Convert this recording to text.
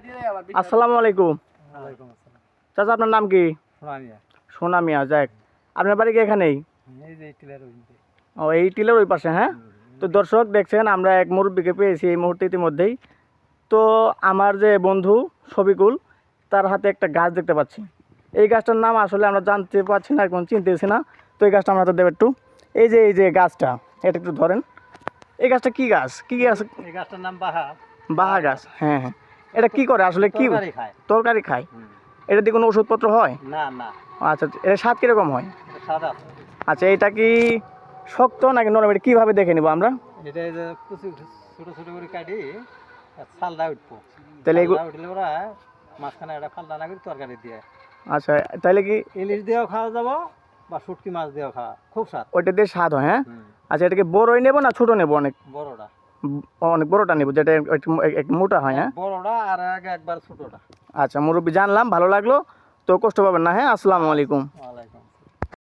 আসসালামু আলাইকুম। ওয়ালাইকুম আসসালাম। চাচা আপনার নাম কি? সোনামিয়া। সোনা মিয়া। যাক, আপনার বাড়ি কি এখানেই? এই যে টিলার ওইদিকে। ও, এই টিলের ওই পাশে। হ্যাঁ, তো দর্শক দেখছেন আমরা এক মুরব্বীকে পেয়েছি এই মুহূর্তে ইতিমধ্যেই। তো আমার যে বন্ধু শফিকুল, তার হাতে একটা গাছ দেখতে পাচ্ছি। এই গাছটার নাম আসলে আমরা জানতে পারছি না, এখন চিনতেছি না। তো এই গাছটা আমরা তো দেব একটু। এই যে গাছটা, এটা একটু ধরেন। এই গাছটা কি গাছ? কি গাছ? এই গাছটার নাম বাহা। বাহা গাছ। হ্যাঁ হ্যাঁ, এটা কি করে আসলে? কি তরকারি খায়। তরকারি খায়? এটা দিয়ে কোনো ওষুধপত্র হয়? না না, আচ্ছা, এর স্বাদ কীরকম হয়? এটা সাদা। আচ্ছা, এটা কি শক্ত নাকি নরম? এটা কীভাবে দেখে নেবো আমরা? এটা এই যে কুচি ছোট ছোট করে কাটি ছালটা উঠবো। তাহলে এগুলো, ছালটা উঠলে ওরা মাঝখানে একটা ফালদা না করে তরকারি দিয়ে। আচ্ছা তাহলে কি ইলিশ দিয়েও খাওয়া যাবো বা শুটকি মাছ দিয়েও খাওয়া, খুব স্বাদ। ওইটা দিয়ে স্বাদ হয়? হ্যাঁ। হুম, আচ্ছা, এটাকে বড়ই নেবো না ছোটো নেবো? অনেক বড়টা। অনেক বড়টা নেবো, যেটা একটু মোটা হয়। হ্যাঁ, বড়টা আর আগে একবার ছোটটা। আচ্ছা মুরব্বী, জানলাম, ভালো লাগলো। তো কষ্ট পাবেন না। হ্যাঁ, আসসালামু আলাইকুম।